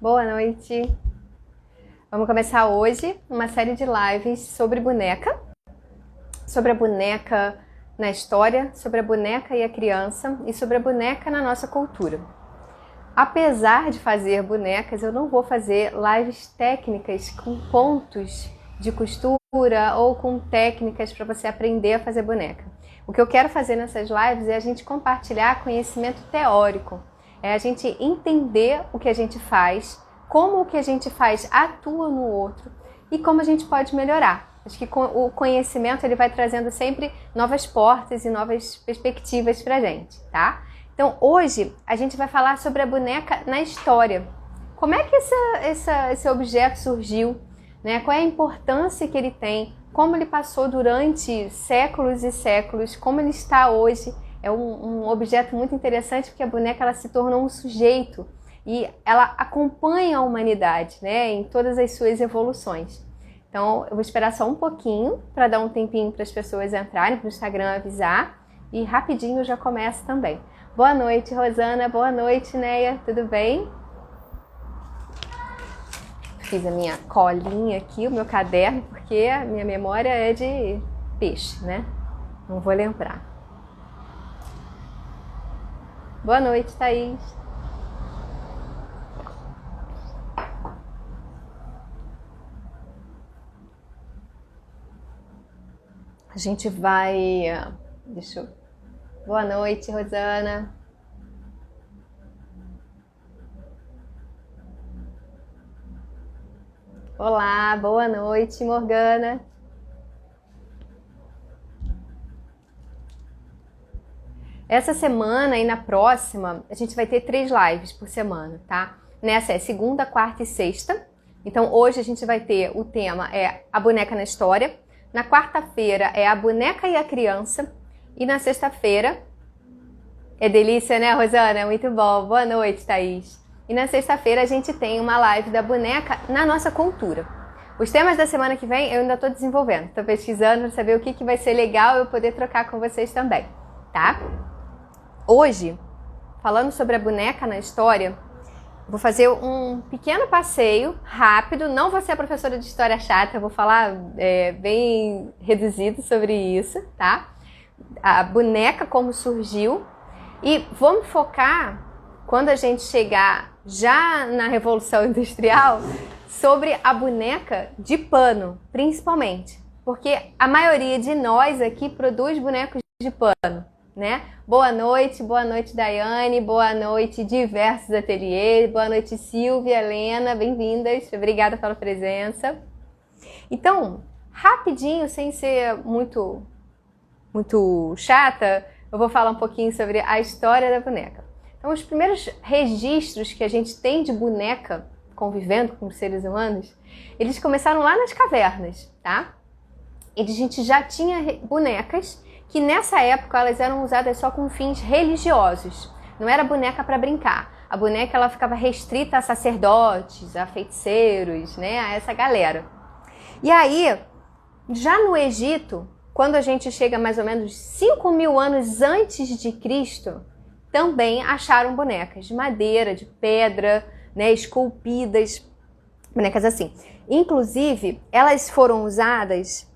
Boa noite! Vamos começar hoje uma série de lives sobre boneca, sobre a boneca na história, sobre a boneca e a criança e sobre a boneca na nossa cultura. Apesar de fazer bonecas, eu não vou fazer lives técnicas com pontos de costura ou com técnicas para você aprender a fazer boneca. O que eu quero fazer nessas lives é a gente compartilhar conhecimento teórico, é a gente entender o que a gente faz, como o que a gente faz atua no outro e como a gente pode melhorar. Acho que o conhecimento ele vai trazendo sempre novas portas e novas perspectivas para a gente, tá? Então hoje a gente vai falar sobre a boneca na história. Como é que esse objeto surgiu, né? Qual é a importância que ele tem, como ele passou durante séculos e séculos, como ele está hoje. É um objeto muito interessante porque a boneca ela se tornou um sujeito e ela acompanha a humanidade, né, em todas as suas evoluções. Então eu vou esperar só um pouquinho para dar um tempinho para as pessoas entrarem para o Instagram avisar e rapidinho eu já começo também. Boa noite, Rosana. Boa noite, Neia. Tudo bem? Fiz a minha colinha aqui, o meu caderno, porque a minha memória é de peixe, né? Não vou lembrar. Boa noite, Thaís. A gente vai... Boa noite, Rosana. Olá, boa noite, Morgana. Essa semana e na próxima, a gente vai ter 3 lives por semana, tá? Nessa é segunda, quarta e sexta. Então hoje a gente vai ter, o tema é a boneca na história. Na quarta-feira é a boneca e a criança. E na sexta-feira, é delícia, né, Rosana? Muito bom. Boa noite, Thaís. E na sexta-feira a gente tem uma live da boneca na nossa cultura. Os temas da semana que vem eu ainda estou desenvolvendo. Estou pesquisando para saber o que vai ser legal eu poder trocar com vocês também, tá? Hoje, falando sobre a boneca na história, vou fazer um pequeno passeio rápido. Não vou ser a professora de história chata, vou falar bem reduzido sobre isso, tá? A boneca como surgiu. E vamos focar, quando a gente chegar já na Revolução Industrial, sobre a boneca de pano, principalmente. Porque a maioria de nós aqui produz bonecos de pano, né? Boa noite, Daiane, boa noite, diversos ateliês, boa noite, Silvia, Helena, bem-vindas, obrigada pela presença. Então, rapidinho, sem ser muito chata, eu vou falar um pouquinho sobre a história da boneca. Então, os primeiros registros que a gente tem de boneca convivendo com os seres humanos, eles começaram lá nas cavernas, tá? E a gente já tinha bonecas que nessa época elas eram usadas só com fins religiosos. Não era boneca para brincar. A boneca ela ficava restrita a sacerdotes, a feiticeiros, né? A essa galera. E aí, já no Egito, quando a gente chega mais ou menos 5.000 anos antes de Cristo, também acharam bonecas de madeira, de pedra, né, esculpidas, bonecas assim. Inclusive, elas foram usadas,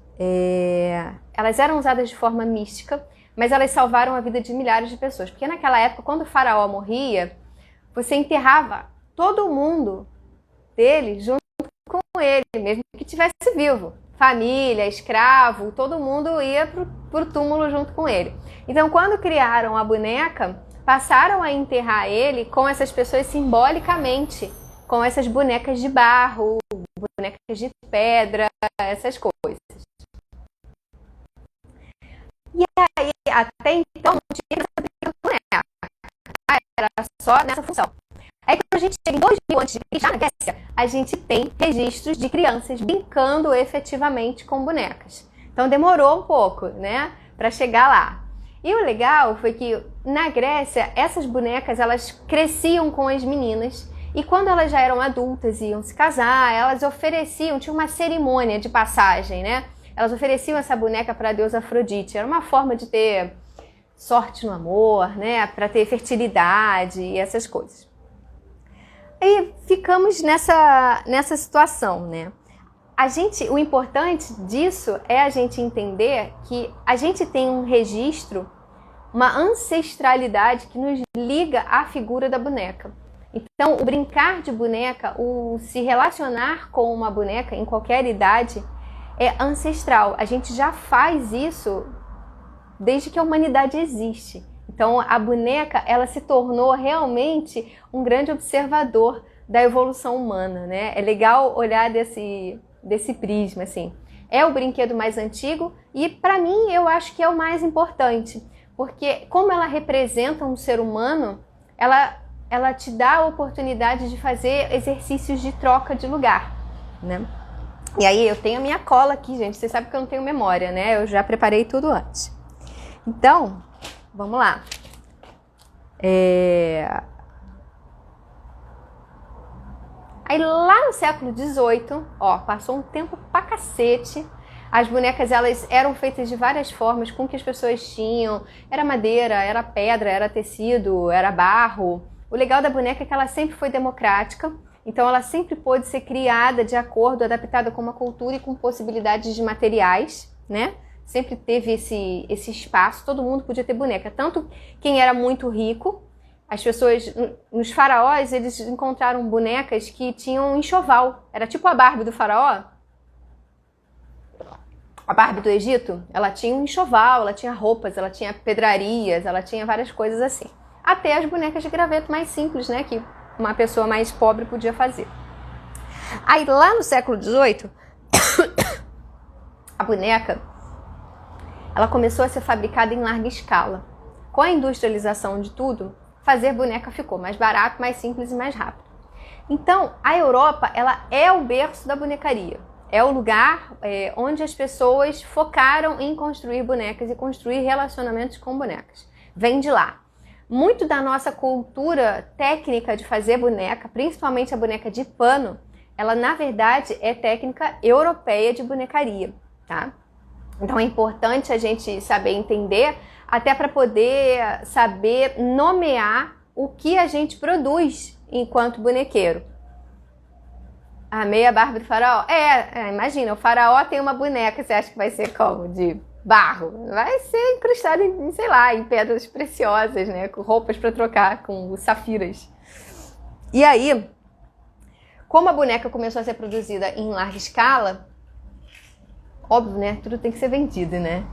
elas eram usadas de forma mística, mas elas salvaram a vida de milhares de pessoas. Porque naquela época, quando o faraó morria, você enterrava todo mundo dele junto com ele, mesmo que estivesse vivo. Família, escravo, todo mundo ia pro túmulo junto com ele. Então, quando criaram a boneca, passaram a enterrar ele com essas pessoas simbolicamente, com essas bonecas de barro, bonecas de pedra, essas coisas. E aí, até então, não tinha essa boneca, era só nessa função. Aí quando a gente chega em 2000 a.C., na Grécia, a gente tem registros de crianças brincando efetivamente com bonecas. Então demorou um pouco, né, para chegar lá. E o legal foi que na Grécia, essas bonecas elas cresciam com as meninas e quando elas já eram adultas e iam se casar, elas ofereciam, tinha uma cerimônia de passagem, né? Elas ofereciam essa boneca para a deusa Afrodite. Era uma forma de ter sorte no amor, né, para ter fertilidade e essas coisas. E ficamos nessa situação, né? O importante disso é a gente entender que a gente tem um registro, uma ancestralidade que nos liga à figura da boneca. Então, o brincar de boneca, o se relacionar com uma boneca em qualquer idade é ancestral. A gente já faz isso desde que a humanidade existe. Então, a boneca, ela se tornou realmente um grande observador da evolução humana, né? É legal olhar desse prisma, assim. É o brinquedo mais antigo e, para mim, eu acho que é o mais importante. Porque, como ela representa um ser humano, ela te dá a oportunidade de fazer exercícios de troca de lugar, né? E aí, eu tenho a minha cola aqui, gente. Vocês sabem que eu não tenho memória, né? Eu já preparei tudo antes. Então, vamos lá. Aí lá no século XVIII, passou um tempo pra cacete. As bonecas, elas eram feitas de várias formas, com o que as pessoas tinham. Era madeira, era pedra, era tecido, era barro. O legal da boneca é que ela sempre foi democrática. Então ela sempre pôde ser criada de acordo, adaptada com uma cultura e com possibilidades de materiais, né? Sempre teve esse espaço, todo mundo podia ter boneca. Tanto quem era muito rico, as pessoas, nos faraós, eles encontraram bonecas que tinham enxoval. Era tipo a Barbie do faraó. A Barbie do Egito, ela tinha um enxoval, ela tinha roupas, ela tinha pedrarias, ela tinha várias coisas assim. Até as bonecas de graveto mais simples, né, que uma pessoa mais pobre podia fazer. Aí lá no século XVIII, a boneca, ela começou a ser fabricada em larga escala. Com a industrialização de tudo, fazer boneca ficou mais barato, mais simples e mais rápido. Então, a Europa, ela é o berço da bonecaria. É o lugar onde as pessoas focaram em construir bonecas e construir relacionamentos com bonecas. Vem de lá. Muito da nossa cultura técnica de fazer boneca, principalmente a boneca de pano, ela na verdade é técnica europeia de bonecaria, tá? Então é importante a gente saber entender, até para poder saber nomear o que a gente produz enquanto bonequeiro. A meia Barbie do faraó? Imagina, o faraó tem uma boneca, você acha que vai ser como? De barro? Vai ser incrustada em, sei lá, em pedras preciosas, né? Com roupas para trocar, com safiras. E aí, como a boneca começou a ser produzida em larga escala, óbvio, né? Tudo tem que ser vendido, né?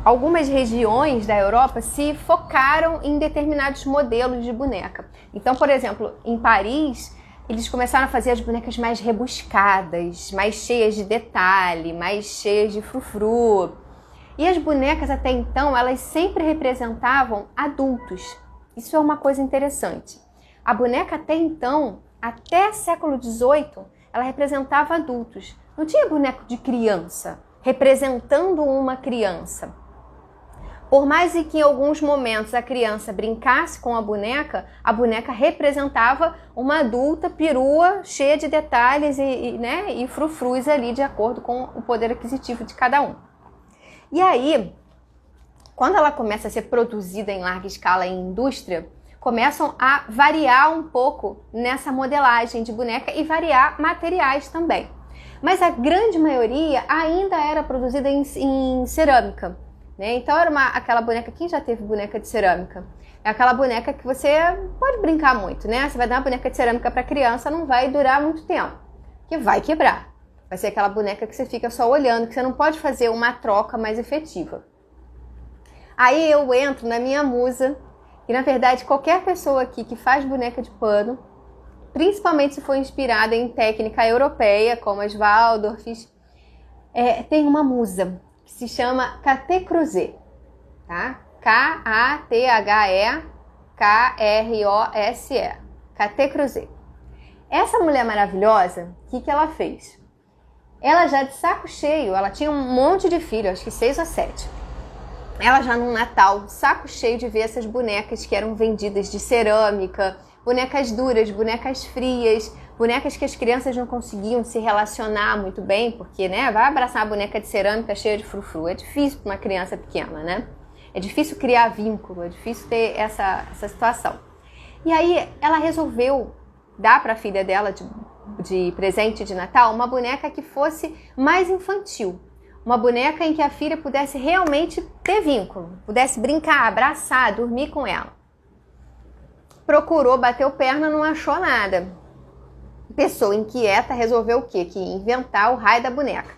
Algumas regiões da Europa se focaram em determinados modelos de boneca. Então, por exemplo, em Paris, eles começaram a fazer as bonecas mais rebuscadas, mais cheias de detalhe, mais cheias de frufru. E as bonecas até então, elas sempre representavam adultos. Isso é uma coisa interessante. A boneca até então, até século XVIII, ela representava adultos. Não tinha boneco de criança, representando uma criança. Por mais que em alguns momentos a criança brincasse com a boneca representava uma adulta perua, cheia de detalhes e frufrus ali, de acordo com o poder aquisitivo de cada um. E aí, quando ela começa a ser produzida em larga escala em indústria, começam a variar um pouco nessa modelagem de boneca e variar materiais também. Mas a grande maioria ainda era produzida em cerâmica. Então era aquela boneca, quem já teve boneca de cerâmica? É aquela boneca que você pode brincar muito, né? Você vai dar uma boneca de cerâmica para criança, não vai durar muito tempo, que vai quebrar. Vai ser aquela boneca que você fica só olhando, que você não pode fazer uma troca mais efetiva. Aí eu entro na minha musa, e na verdade qualquer pessoa aqui que faz boneca de pano, principalmente se for inspirada em técnica europeia, como as Waldorfs, tem uma musa que se chama Caté Crouzet, tá? K-A-T-H-E-K-R-O-S-E, Caté Crouzet. Essa mulher maravilhosa, o que ela fez? Ela já de saco cheio, ela tinha um monte de filhos, acho que 6 ou 7. Ela já no Natal, saco cheio de ver essas bonecas que eram vendidas de cerâmica, bonecas duras, bonecas frias, bonecas que as crianças não conseguiam se relacionar muito bem, porque, né, vai abraçar uma boneca de cerâmica cheia de frufru. É difícil para uma criança pequena, né? É difícil criar vínculo, é difícil ter essa situação. E aí ela resolveu dar para a filha dela de presente de Natal uma boneca que fosse mais infantil. Uma boneca em que a filha pudesse realmente ter vínculo, pudesse brincar, abraçar, dormir com ela. Procurou, bateu perna, não achou nada. Pessoa inquieta resolveu o quê? Que inventar o raio da boneca.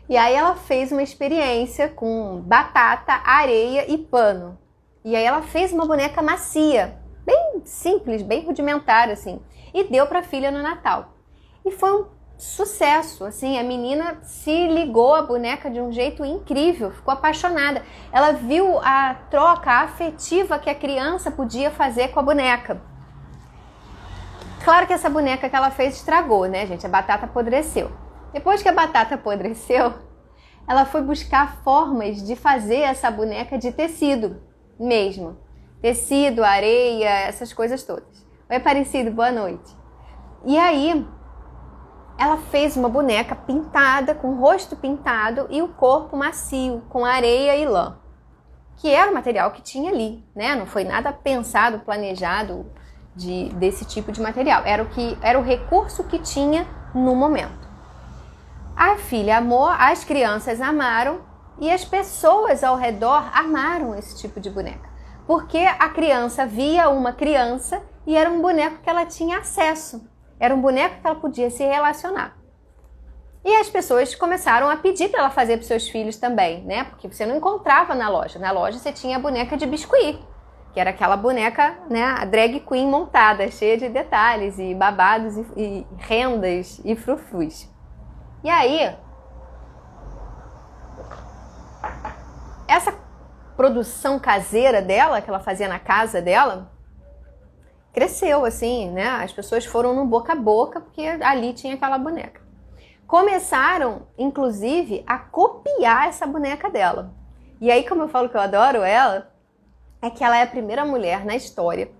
E aí ela fez uma experiência com batata, areia e pano. E aí ela fez uma boneca macia, bem simples, bem rudimentar assim, e deu para a filha no Natal. E foi um sucesso, assim, a menina se ligou à boneca de um jeito incrível, ficou apaixonada. Ela viu a troca afetiva que a criança podia fazer com a boneca. Claro que essa boneca que ela fez estragou, né, gente? A batata apodreceu. Depois que a batata apodreceu, ela foi buscar formas de fazer essa boneca de tecido mesmo. Tecido, areia, essas coisas todas. Oi, Aparecido, boa noite. E aí, ela fez uma boneca pintada, com o rosto pintado e o corpo macio, com areia e lã. Que era o material que tinha ali, né? Não foi nada pensado, planejado desse tipo de material. Era o recurso que tinha no momento. A filha amou, as crianças amaram e as pessoas ao redor amaram esse tipo de boneca. Porque a criança via uma criança e era um boneco que ela tinha acesso. Era um boneco que ela podia se relacionar. E as pessoas começaram a pedir para ela fazer para os seus filhos também, né? Porque você não encontrava na loja. Na loja você tinha a boneca de biscuit, que era aquela boneca, né, a drag queen montada, cheia de detalhes e babados e rendas e frufrus. E aí, essa produção caseira dela, que ela fazia na casa dela, cresceu assim, né? As pessoas foram no boca a boca porque ali tinha aquela boneca. Começaram, inclusive, a copiar essa boneca dela. E aí, como eu falo que eu adoro ela, é que ela é a primeira mulher na história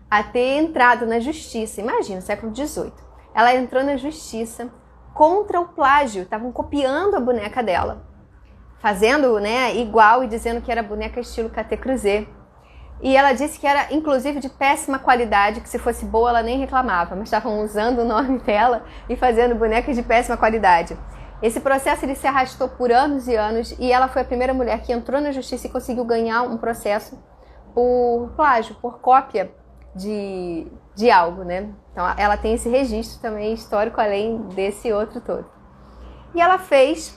a ter entrado na justiça. Imagina, século XVIII. Ela entrou na justiça contra o plágio. Estavam copiando a boneca dela, fazendo, né, igual e dizendo que era boneca estilo Caté Cruzet. E ela disse que era, inclusive, de péssima qualidade, que se fosse boa ela nem reclamava, mas estavam usando o nome dela e fazendo bonecas de péssima qualidade. Esse processo ele se arrastou por anos e anos e ela foi a primeira mulher que entrou na justiça e conseguiu ganhar um processo por plágio, por cópia de algo, né? Então ela tem esse registro também histórico além desse outro todo. E ela fez,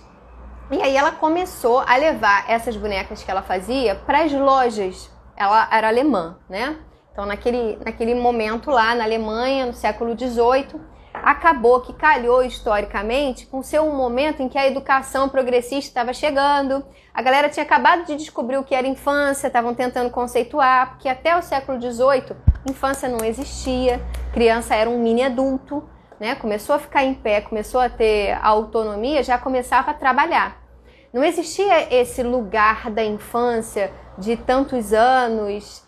e aí ela começou a levar essas bonecas que ela fazia para as lojas. Ela era alemã, né? Então naquele momento lá na Alemanha, no século XVIII, acabou que calhou historicamente com ser um momento em que a educação progressista estava chegando, a galera tinha acabado de descobrir o que era infância, estavam tentando conceituar, porque até o século XVIII, infância não existia, criança era um mini adulto, né? Começou a ficar em pé, começou a ter autonomia, já começava a trabalhar. Não existia esse lugar da infância de tantos anos,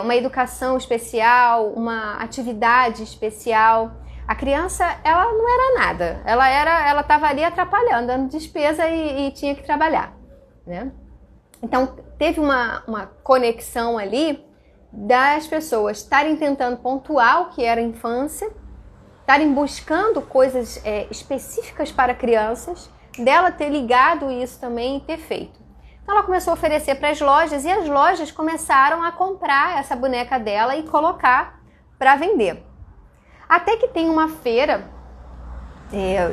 uma educação especial, uma atividade especial. A criança, ela não era nada, ela estava ali atrapalhando, dando despesa e tinha que trabalhar, né? Então, teve uma conexão ali das pessoas estarem tentando pontuar o que era a infância, estarem buscando coisas específicas para crianças, dela ter ligado isso também e ter feito. Então, ela começou a oferecer para as lojas e as lojas começaram a comprar essa boneca dela e colocar para vender. Até que tem uma feira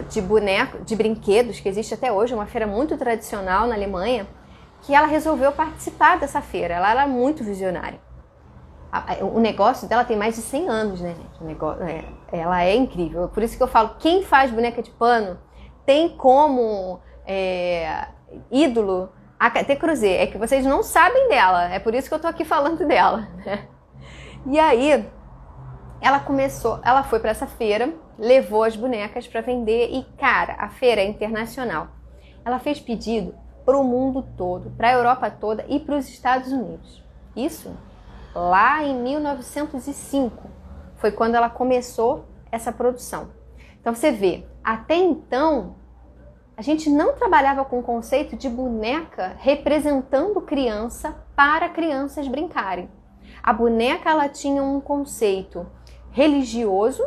de brinquedos, que existe até hoje, uma feira muito tradicional na Alemanha, que ela resolveu participar dessa feira. Ela era muito visionária. O negócio dela tem mais de 100 anos, né, gente? Ela é incrível. Por isso que eu falo, quem faz boneca de pano tem como ídolo a Caté Cruzet. É que vocês não sabem dela, é por isso que eu tô aqui falando dela, né? E aí, ela foi para essa feira, levou as bonecas para vender e, cara, a feira é internacional. Ela fez pedido para o mundo todo, para a Europa toda e para os Estados Unidos. Isso lá em 1905 foi quando ela começou essa produção. Então você vê, até então a gente não trabalhava com o conceito de boneca representando criança para crianças brincarem. A boneca ela tinha um conceito religioso,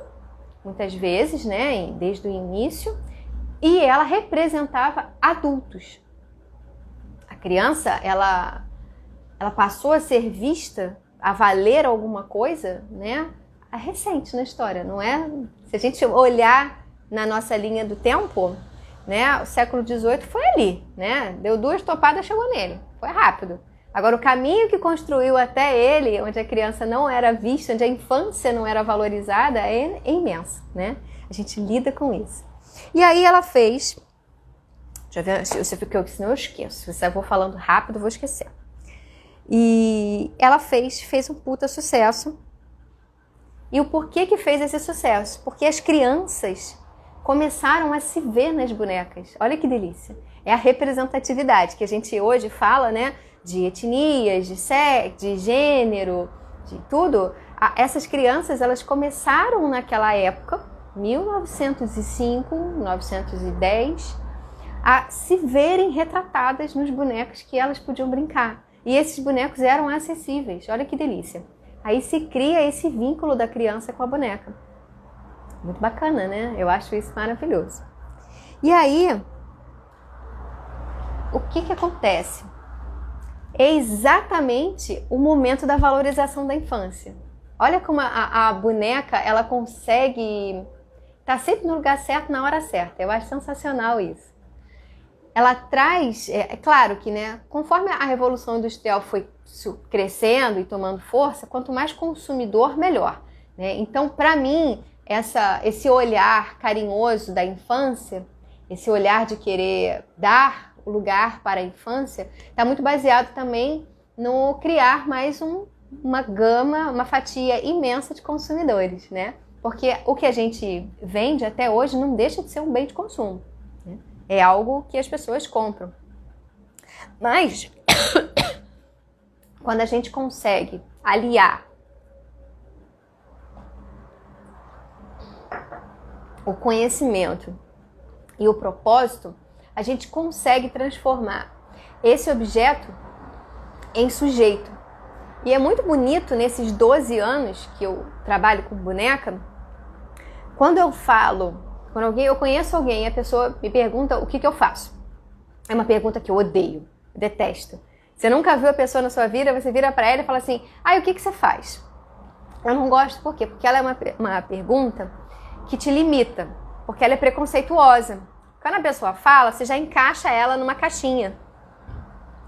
muitas vezes, né, desde o início, e ela representava adultos. A criança, ela passou a ser vista, a valer alguma coisa, né, recente na história, não é? Se a gente olhar na nossa linha do tempo, né, o século XVIII foi ali, né, deu 2 topadas, chegou nele, foi rápido. Agora, o caminho que construiu até ele, onde a criança não era vista, onde a infância não era valorizada, é imenso, né? A gente lida com isso. E aí ela fez... Deixa eu ver, senão eu esqueço. Se eu vou falando rápido, eu vou esquecer. E ela fez um puta sucesso. E o porquê que fez esse sucesso? Porque as crianças começaram a se ver nas bonecas. Olha que delícia. É a representatividade que a gente hoje fala, né? De etnias, de sexo, de gênero, de tudo. Essas crianças, elas começaram naquela época, 1905, 1910, a se verem retratadas nos bonecos que elas podiam brincar. E esses bonecos eram acessíveis. Olha que delícia. Aí se cria esse vínculo da criança com a boneca. Muito bacana, né? Eu acho isso maravilhoso. E aí, o que acontece? É exatamente o momento da valorização da infância. Olha como a boneca, ela consegue estar sempre no lugar certo, na hora certa. Eu acho sensacional isso. Ela traz, é claro que, né, conforme a Revolução Industrial foi crescendo e tomando força, quanto mais consumidor, melhor, né? Então, para mim, esse olhar carinhoso da infância, esse olhar de querer dar lugar para a infância, está muito baseado também no criar mais uma gama, uma fatia imensa de consumidores, né? Porque o que a gente vende até hoje não deixa de ser um bem de consumo, né? É algo que as pessoas compram. Mas, quando a gente consegue aliar o conhecimento e o propósito, a gente consegue transformar esse objeto em sujeito. E é muito bonito nesses 12 anos que eu trabalho com boneca, quando eu eu conheço alguém e a pessoa me pergunta o que eu faço. É uma pergunta que eu odeio, detesto. Você nunca viu a pessoa na sua vida, você vira para ela e fala assim, o que você faz? Eu não gosto, por quê? Porque ela é uma pergunta que te limita, porque ela é preconceituosa. Quando a pessoa fala, você já encaixa ela numa caixinha.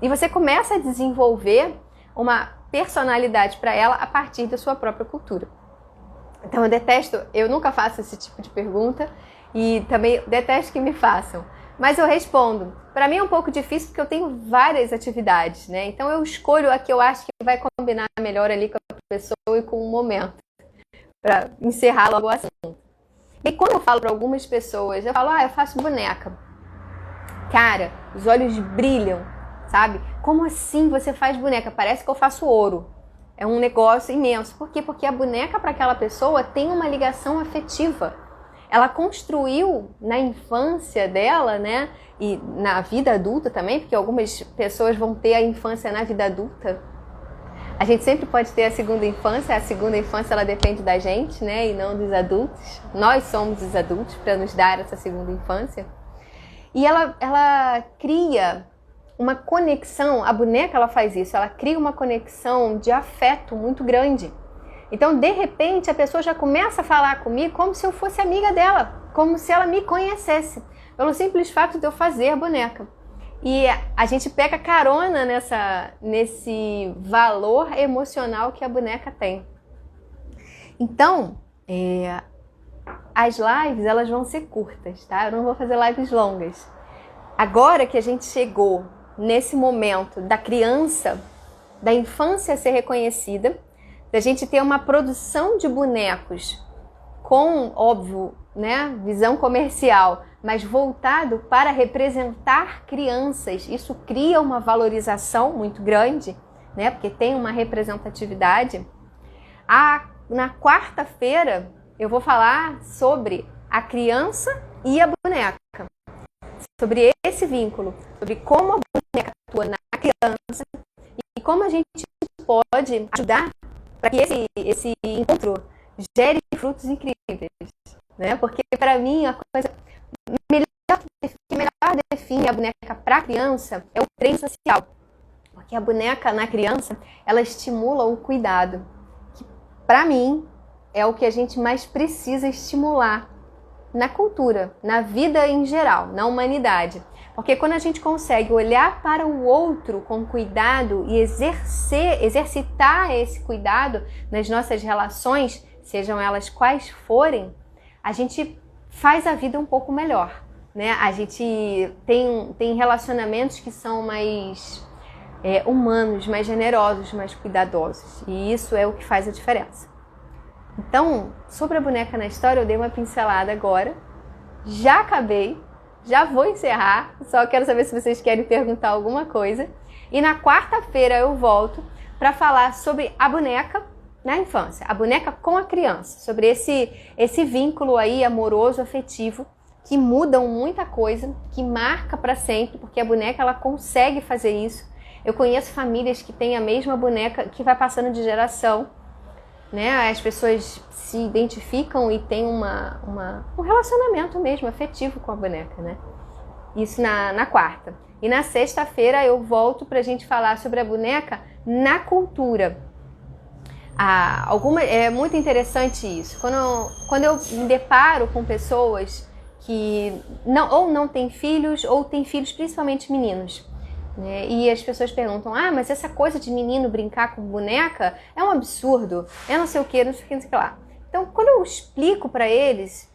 E você começa a desenvolver uma personalidade para ela a partir da sua própria cultura. Então eu nunca faço esse tipo de pergunta e também detesto que me façam. Mas eu respondo. Para mim é um pouco difícil porque eu tenho várias atividades, né? Então eu escolho a que eu acho que vai combinar melhor ali com a pessoa e com o momento, para encerrar logo o assunto. E quando eu falo para algumas pessoas, eu falo, eu faço boneca. Cara, os olhos brilham, sabe? Como assim você faz boneca? Parece que eu faço ouro. É um negócio imenso. Por quê? Porque a boneca para aquela pessoa tem uma ligação afetiva. Ela construiu na infância dela, né? E na vida adulta também, porque algumas pessoas vão ter a infância na vida adulta. A gente sempre pode ter a segunda infância ela depende da gente, né? E não dos adultos. Nós somos os adultos para nos dar essa segunda infância. E ela cria uma conexão, a boneca ela faz isso, ela cria uma conexão de afeto muito grande. Então, de repente, a pessoa já começa a falar comigo como se eu fosse amiga dela, como se ela me conhecesse, pelo simples fato de eu fazer a boneca. E a gente pega carona nesse valor emocional que a boneca tem. Então, as lives elas vão ser curtas, tá? Eu não vou fazer lives longas. Agora que a gente chegou nesse momento da criança, da infância ser reconhecida, da gente ter uma produção de bonecos com, óbvio, né, visão comercial, mas voltado para representar crianças. Isso cria uma valorização muito grande, né, porque tem uma representatividade. Na quarta-feira eu vou falar sobre a criança e a boneca, sobre esse vínculo, sobre como a boneca atua na criança e como a gente pode ajudar para que esse encontro gere frutos incríveis, né? Porque para mim a coisa que melhor define a boneca para a criança é o treino social. Porque a boneca na criança, ela estimula o cuidado, que para mim é o que a gente mais precisa estimular na cultura, na vida em geral, na humanidade. Porque quando a gente consegue olhar para o outro com cuidado e exercitar esse cuidado nas nossas relações, sejam elas quais forem, a gente faz a vida um pouco melhor, né? A gente tem relacionamentos que são mais humanos, mais generosos, mais cuidadosos. E isso é o que faz a diferença. Então, sobre a boneca na história, eu dei uma pincelada agora. Já acabei, já vou encerrar. Só quero saber se vocês querem perguntar alguma coisa. E na quarta-feira eu volto para falar sobre a boneca na infância, a boneca com a criança, sobre esse vínculo aí amoroso, afetivo, que mudam muita coisa, que marca para sempre, porque a boneca ela consegue fazer isso. Eu conheço famílias que têm a mesma boneca que vai passando de geração, né? As pessoas se identificam e têm um relacionamento mesmo afetivo com a boneca, né? Isso na quarta. E na sexta-feira eu volto para a gente falar sobre a boneca na cultura. É muito interessante isso. Quando eu me deparo com pessoas que não têm filhos ou têm filhos principalmente meninos, né? E as pessoas perguntam, mas essa coisa de menino brincar com boneca é um absurdo, é não sei o que, não sei o que, não sei o que lá. Então, quando eu explico para eles,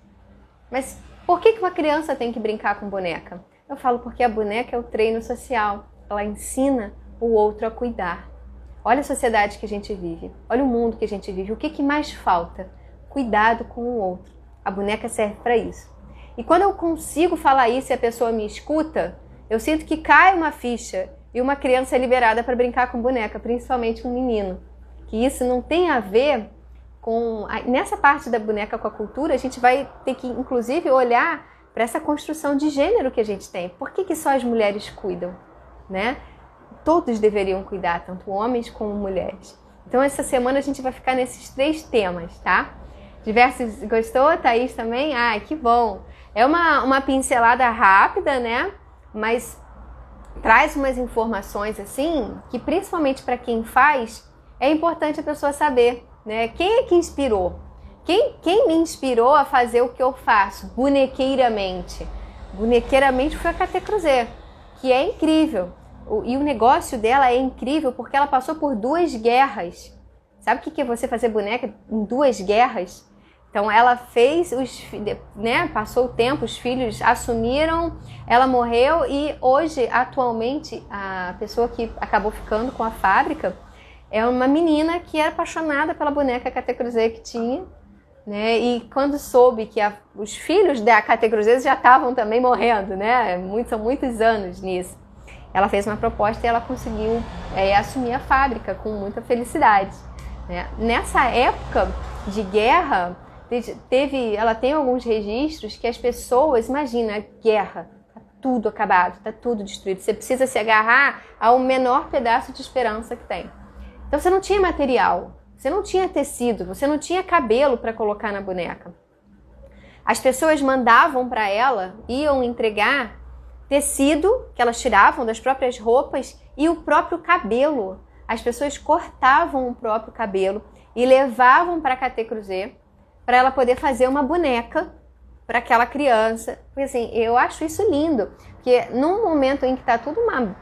mas por que uma criança tem que brincar com boneca? Eu falo, porque a boneca é o treino social, ela ensina o outro a cuidar. Olha a sociedade que a gente vive, olha o mundo que a gente vive, o que mais falta? Cuidado com o outro. A boneca serve para isso. E quando eu consigo falar isso e a pessoa me escuta, eu sinto que cai uma ficha e uma criança é liberada para brincar com boneca, principalmente um menino. Que isso não tem a ver com... Nessa parte da boneca com a cultura, a gente vai ter que, inclusive, olhar para essa construção de gênero que a gente tem. Por que só as mulheres cuidam, né? Todos deveriam cuidar, tanto homens como mulheres. Então, essa semana a gente vai ficar nesses 3 temas, tá? Diversos... Gostou, Thaís, também? Ai, que bom! É uma pincelada rápida, né? Mas traz umas informações assim que principalmente para quem faz é importante a pessoa saber, né? Quem é que inspirou? Quem me inspirou a fazer o que eu faço bonequeiramente? Bonequeiramente foi a Caté Cruzet, que é incrível. E o negócio dela é incrível porque ela passou por 2 guerras. Sabe o que é você fazer boneca em 2 guerras? Então ela fez, passou o tempo, os filhos assumiram, ela morreu e hoje, atualmente, a pessoa que acabou ficando com a fábrica é uma menina que era apaixonada pela boneca Caté Cruzet que tinha, né? E quando soube que os filhos da Caté Cruzet já estavam também morrendo, né? São muitos anos nisso. Ela fez uma proposta e ela conseguiu assumir a fábrica com muita felicidade, né? Nessa época de guerra, ela tem alguns registros que as pessoas, imagina, a guerra, tá tudo acabado, tá tudo destruído. Você precisa se agarrar ao menor pedaço de esperança que tem. Então você não tinha material, você não tinha tecido, você não tinha cabelo para colocar na boneca. As pessoas mandavam para ela, iam entregar tecido que elas tiravam das próprias roupas e o próprio cabelo. As pessoas cortavam o próprio cabelo e levavam para a Caté Cruzet para ela poder fazer uma boneca para aquela criança. Porque assim, eu acho isso lindo, porque num momento em que tá tudo uma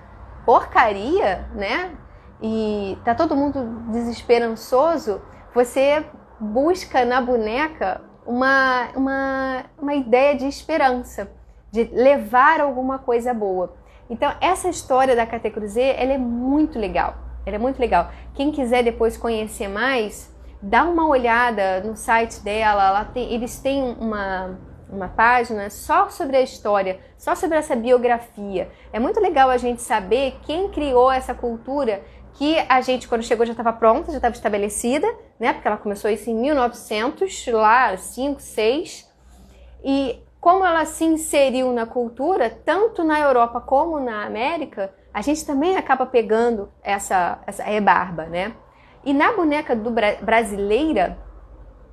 porcaria, né? E tá todo mundo desesperançoso, você busca na boneca uma ideia de esperança, de levar alguma coisa boa. Então essa história da Caté Cruzet, ela é muito legal. Ela é muito legal. Quem quiser depois conhecer mais, dá uma olhada no site dela, eles têm uma página só sobre a história, só sobre essa biografia. É muito legal a gente saber quem criou essa cultura que a gente, quando chegou, já estava pronta, já estava estabelecida, né? Porque ela começou isso em 1900, lá, 5, 6. E como ela se inseriu na cultura, tanto na Europa como na América, a gente também acaba pegando essa rebarba, né? E na boneca brasileira,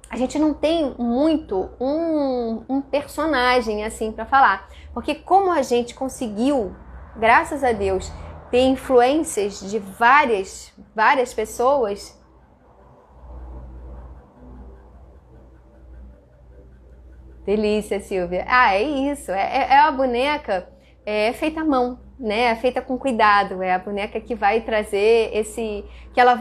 a gente não tem muito um personagem assim para falar, porque como a gente conseguiu, graças a Deus, ter influências de várias pessoas. Delícia, Silvia. Ah, é isso. É a boneca feita à mão, né? É feita com cuidado. É a boneca que vai trazer que ela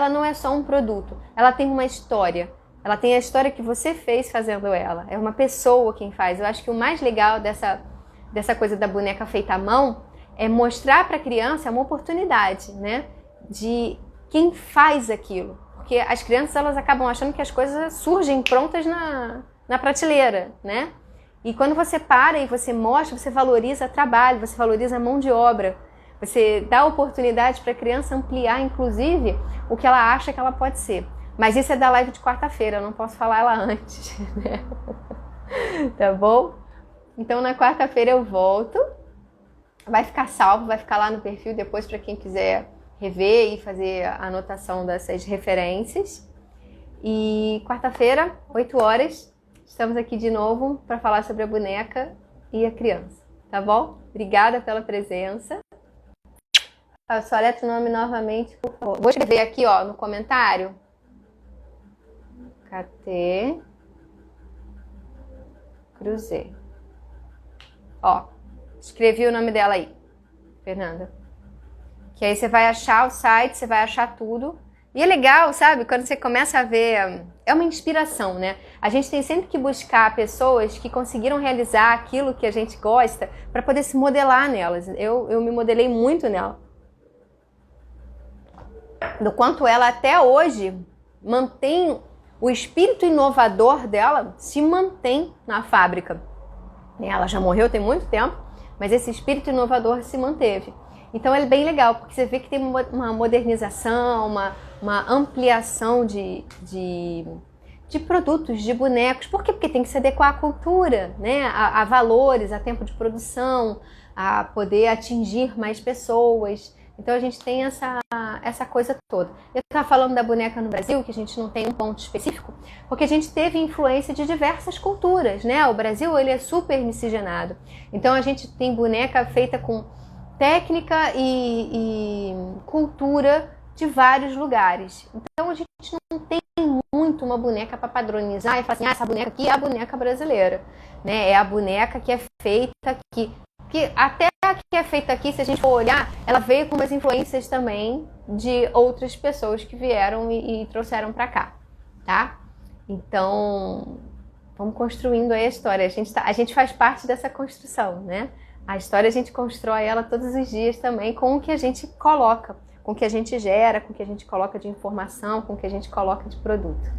não é só um produto. Ela tem uma história. Ela tem a história que você fez fazendo ela. É uma pessoa quem faz. Eu acho que o mais legal dessa coisa da boneca feita à mão é mostrar para a criança uma oportunidade, né? De quem faz aquilo. Porque as crianças, elas acabam achando que as coisas surgem prontas na prateleira, né? E quando você para e você mostra, você valoriza trabalho, você valoriza a mão de obra, você dá oportunidade para a criança ampliar, inclusive, o que ela acha que ela pode ser. Mas isso é da live de quarta-feira, eu não posso falar ela antes, né? Tá bom? Então na quarta-feira eu volto, vai ficar salvo, vai ficar lá no perfil depois para quem quiser rever e fazer a anotação dessas referências. E quarta-feira, 8 horas, estamos aqui de novo para falar sobre a boneca e a criança, tá bom? Obrigada pela presença. Soleta o nome novamente, por favor. Vou escrever aqui, ó, no comentário. KT Cruzeiro. Ó, escrevi o nome dela aí, Fernanda. Que aí você vai achar o site, você vai achar tudo. E é legal, sabe? Quando você começa a ver... É uma inspiração, né? A gente tem sempre que buscar pessoas que conseguiram realizar aquilo que a gente gosta para poder se modelar nelas. Eu me modelei muito nela. Do quanto ela até hoje mantém... O espírito inovador dela se mantém na fábrica. Ela já morreu tem muito tempo, mas esse espírito inovador se manteve. Então é bem legal, porque você vê que tem uma modernização, uma ampliação de produtos, de bonecos. Por quê? Porque tem que se adequar à cultura, né? A valores, a tempo de produção, a poder atingir mais pessoas. Então a gente tem essa coisa toda. Eu estava falando da boneca no Brasil, que a gente não tem um ponto específico, porque a gente teve influência de diversas culturas, né? O Brasil, ele é super miscigenado. Então a gente tem boneca feita com técnica e cultura de vários lugares. Então a gente não tem muito uma boneca para padronizar e falar assim, essa boneca aqui é a boneca brasileira, né? É a boneca que é feita aqui. Que até a que é feita aqui, se a gente for olhar, ela veio com umas influências também de outras pessoas que vieram e trouxeram para cá, tá? Então, vamos construindo aí a história. A gente faz parte dessa construção, né? A história a gente constrói ela todos os dias também com o que a gente coloca, com o que a gente gera, com o que a gente coloca de informação, com o que a gente coloca de produto,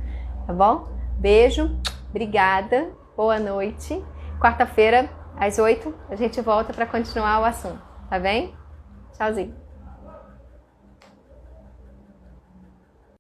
tá bom? Beijo, obrigada, boa noite. Quarta-feira, às 8, a gente volta para continuar o assunto, tá bem? Tchauzinho.